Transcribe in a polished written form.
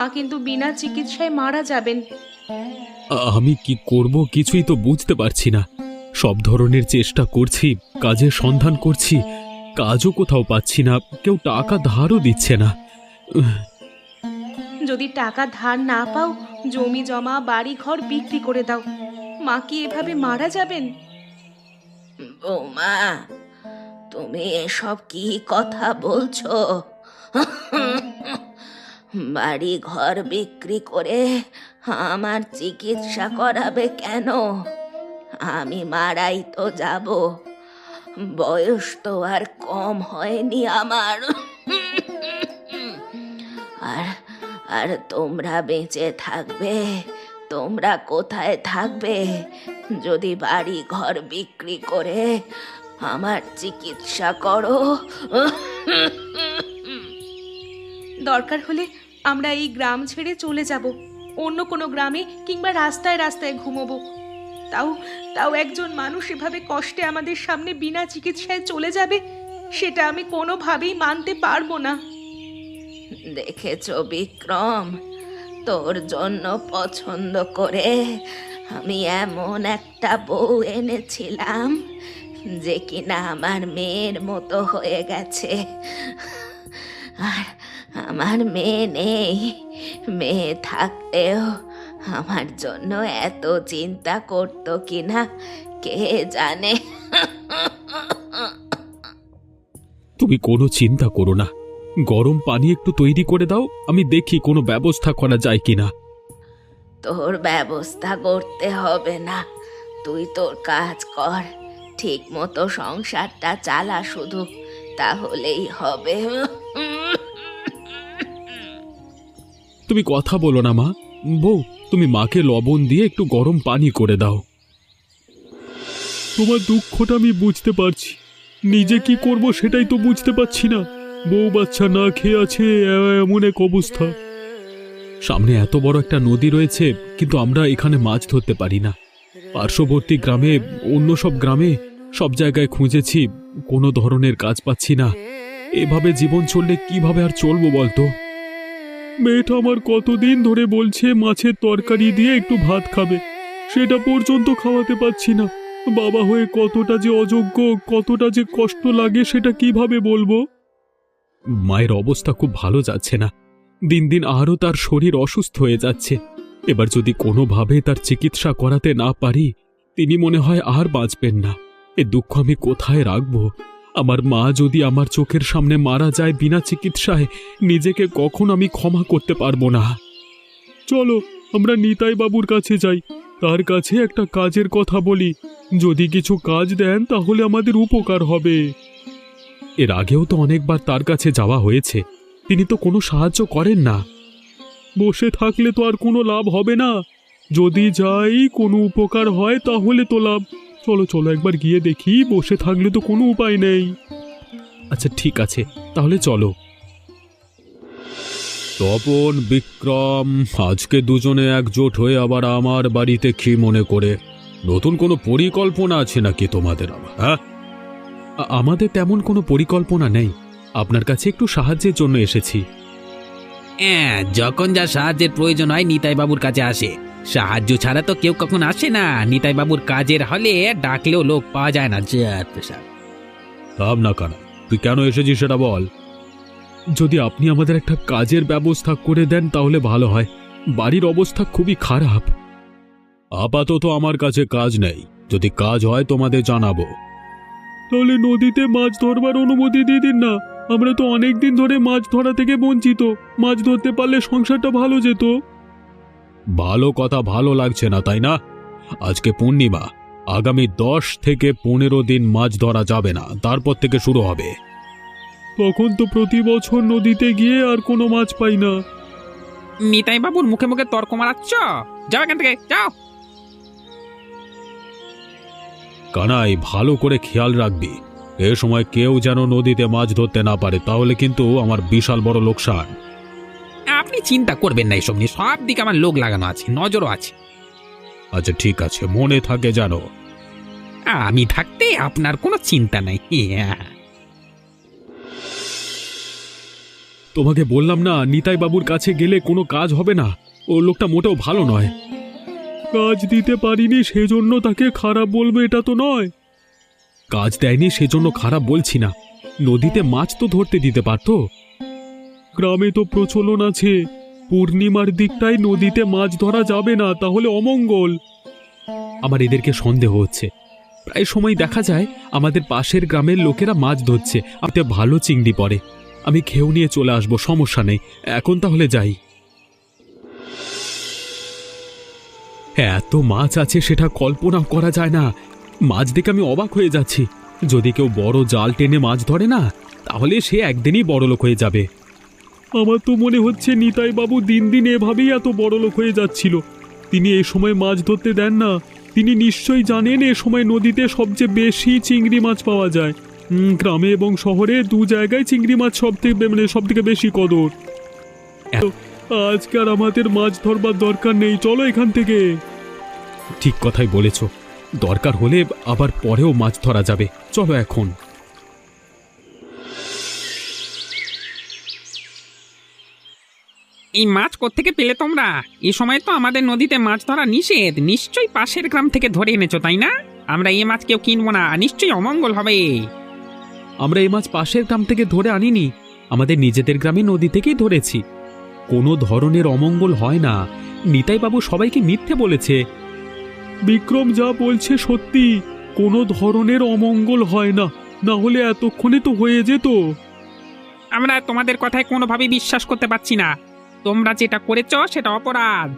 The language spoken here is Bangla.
মা কিন্তু বিনা চিকিৎসায় মারা যাবেন। আমি কি করব কিছুই তো বুঝতে পারছি না। সব ধরনের চেষ্টা করছি, কাজের সন্ধান করছি, কাজও কোথাও পাচ্ছি না, কেউ টাকা ধারও দিচ্ছে না। যদি টাকা ধার না পাও, জমি জমা বাড়ি ঘর বিক্রি করে দাও। মা কি এভাবে মারা যাবেন? বৌমা, তুমি এসব কি কথা বলছো? বাড়ি ঘর বিক্রি করে আমার চিকিৎসা করাবে কেন? আমি মারাই তো যাব, বয়স তো আর কম হয়নি আমার। আর আর তোমরা বেঁচে থাকবে? তোমরা কোথায় থাকবে যদি বাড়ি ঘর বিক্রি করে আমার চিকিৎসা করো? দরকার হলে আমরা এই গ্রাম ছেড়ে চলে যাব, অন্য কোনো গ্রামে কিংবা রাস্তায় রাস্তায় ঘুমোবো। তাও তাও একজন মানুষ এভাবে কষ্টে আমাদের সামনে বিনা চিকিৎসায় চলে যাবে, সেটা আমি কোনোভাবেই মানতে পারবো না। দেখেছো বিক্রম, তোর জন্য পছন্দ করে আমি এমন একটা বউ এনেছিলাম যে কিনা আমার মেয়ের মতো হয়ে গেছে। আর আমার মেয়ে নেই, মেয়ে থাকতেও আমার জন্য এত চিন্তা করতো কিনা কে জানে। তুমি কোনো চিন্তা করো না, গরম পানি একটু তৈরি করে দাও, আমি দেখি কোনো ব্যবস্থা করা যায় কিনা। তোর ব্যবস্থা করতে হবে না, তুই তোর কাজ কর, ঠিক মতো সংসারটা চালা শুধু, তাহলেই হবে। তুমি কথা বলো না মা। বউ, তুমি মাকে লবণ দিয়ে একটু গরম পানি করে দাও। তোমার দুঃখটা আমি বুঝতে পারছি, নিজে কি করব সেটাই তো বুঝতে পারছি না। বউ বাচ্চা না খেয়ে আছে, এমন এক অবস্থা। সামনে এত বড় একটা নদী রয়েছে, কিন্তু আমরা এখানে মাছ ধরতে পারি না। পার্শ্ববর্তী গ্রামে, অন্য সব গ্রামে, সব জায়গায় খুঁজেছি, কোনো ধরনের কাজ পাচ্ছি না। এভাবে জীবন চললে কিভাবে আর চলবো বলতো? মেয়েটা আমার কতদিন ধরে বলছে মাছের তরকারি দিয়ে একটু ভাত খাবে, সেটা পর্যন্ত খাওয়াতে পারছি না। বাবা হয়ে কতটা যে অযোগ্য, কতটা যে কষ্ট লাগে সেটা কিভাবে বলবো? মায়ের অবস্থা খুব ভালো যাচ্ছে না, দিন দিন আরও তার শরীর অসুস্থ হয়ে যাচ্ছে। এবার যদি কোনোভাবে তার চিকিৎসা করাতে না পারি, তিনি মনে হয় আর বাঁচবেন না। এ দুঃখ আমি কোথায় রাখবো? আমার মা যদি আমার চোখের সামনে মারা যায় বিনা চিকিৎসায়, নিজেকে কখন আমি ক্ষমা করতে পারবো না। চলো আমরা নিতাই বাবুর কাছে যাই, তার কাছে একটা কাজের কথা বলি, যদি কিছু কাজ দেন তাহলে আমাদের উপকার হবে। এর আগেও তো অনেকবার তার কাছে যাওয়া হয়েছে, তিনি তো কোনো সাহায্য করেন না। বসে থাকলে তো আর কোনো লাভ হবে না, যদি যাই কোনো উপকার হয় তাহলে তো লাভ। চলো চলো একবার গিয়ে দেখি, বসে থাকলে তো কোনো উপায় নেই। আচ্ছা ঠিক আছে, তাহলে চলো। তপন, বিক্রম, আজকে দুজনে একজোট হয়ে আবার আমার বাড়িতে কি মনে করে? নতুন কোনো পরিকল্পনা আছে নাকি তোমাদের আবার? হ্যাঁ, আমাদের তেমন কোনো পরিকল্পনা নেই, আপনার কাছে একটু সাহায্যের জন্য এসেছি। হ্যাঁ, যখন যা সাহায্যের প্রয়োজন হয় নিতাই বাবুর কাছে আসে, সাহায্য ছাড়া তো কেউ কখন আসে না। নিতাই বাবুর কাজের হলে ডাকলেও লোক পাওয়া যায় না। থাম না কানা, তুই কেন এসেছিস সেটা বল। যদি আপনি আমাদের একটা কাজের ব্যবস্থা করে দেন তাহলে ভালো হয়, বাড়ির অবস্থা খুবই খারাপ। আপাতত আমার কাছে কাজ নেই, যদি কাজ হয় তোমাদের জানাবো। তাহলে নদীতে মাছ ধরবার অনুমতি দিয়ে দিন না, আমরা তো অনেক দিন ধরে মাছ ধরা থেকে বঞ্চিত, মাছ ধরতে পারলে সংসারটা ভালো যেত। ভালো কথা ভালো লাগছে না তাই না? আজকে পূর্ণিমা, আগামী 10 থেকে 15 দিন মাছ ধরা যাবে না, তারপর থেকে শুরু হবে। তখন তো প্রতি বছর নদীতে গিয়ে আর কোনো মাছ পাই না। নিতাই বাবুর মুখে মুখে তর্ক মারাচ্ছ, যাও এখান থেকে যাও। কানাই, ভালো করে খেয়াল রাখবি, এ সময় কেউ যেন নদীতে মাছ ধরতে না পারে, তাহলে কিন্তু আমার বিশাল বড় লোকসান। আপনি চিন্তা করবেন না, এসব নিয়ে সব দিকে আমার লোক লাগানো আছে, নজরও আছে। আচ্ছা ঠিক আছে, মনে থাকে জানো। আমি থাকতে আপনার কোনো চিন্তা নাই। তোমাকে বললাম না, নিতাই বাবুর কাছে গেলে কোনো কাজ হবে না। ও লোকটা মোটেও ভালো নয়। কাজ দিতে পারিনি সেজন্য তাকে খারাপ বলবো এটা তো নয়। কাজ দেয়নি সেজন্য খারাপ বলছি না। নদীতে মাছ তো ধরতে দিতে পারতো। গ্রামে তো প্রচলন আছে, পূর্ণিমার দিকটায় নদীতে মাছ ধরা যাবে না, তাহলে অমঙ্গল। আমার এদেরকে সন্দেহ হচ্ছে। প্রায় সময় দেখা যায় আমাদের পাশের গ্রামের লোকেরা মাছ ধরছে, আপনি ভালো চিংড়ি পড়ে। আমি খেউ নিয়ে চলে আসবো, সমস্যা নেই। এখন তাহলে যাই। এত মাছ আছে সেটা কল্পনা করা যায় না। মাছ দেখে আমি অবাক হয়ে যাচ্ছি। যদি কেউ বড় জাল টেনে মাছ ধরে না, তাহলে সে একদিনই বড়লোক হয়ে যাবে। আমার তো মনে হচ্ছে নিতাই বাবু দিন দিন এভাবেই এত বড়লোক হয়ে যাচ্ছিল। তিনি এ সময় মাছ ধরতে দেন না। তিনি নিশ্চয়ই জানেন এ সময় নদীতে সবচেয়ে বেশি চিংড়ি মাছ পাওয়া যায়। গ্রামে এবং শহরে দু জায়গায় চিংড়ি মাছ সব থেকে বেশি কদর। আজকাল আমাদের মাছ ধরবার দরকার নেই, চলো এখান থেকে। ঠিক কথাই বলেছ, দরকার হলে আবার পরেও মাছ ধরা যাবে। চলো এখন। এই মাছ কোত্থেকে পেলে তোমরা? এই সময় তো আমাদের নদীতে মাছ ধরা নিষেধ। নিশ্চয়ই পাশের গ্রাম থেকে ধরে এনেছো, তাই না? আমরা এই মাছ কেউ কিনবো না, নিশ্চয়ই অমঙ্গল হবে। আমরা এই মাছ পাশের গ্রাম থেকে ধরে আনিনি, আমাদের নিজেদের গ্রামে নদী থেকেই ধরেছি। কোনো ধরনের অমঙ্গল হয় না। নিতাই বাবু সবাইকে মিথ্যে বলেছে। বিক্রম যা বলছে সত্যি, কোনো ধরনের অমঙ্গল হয় না, না হলে এতক্ষণে তো হয়ে যেত। আমরা তোমাদের কথায় কোনোভাবেই বিশ্বাস করতে পারছি না। তোমরা যেটা করেছো সেটা অপরাধ।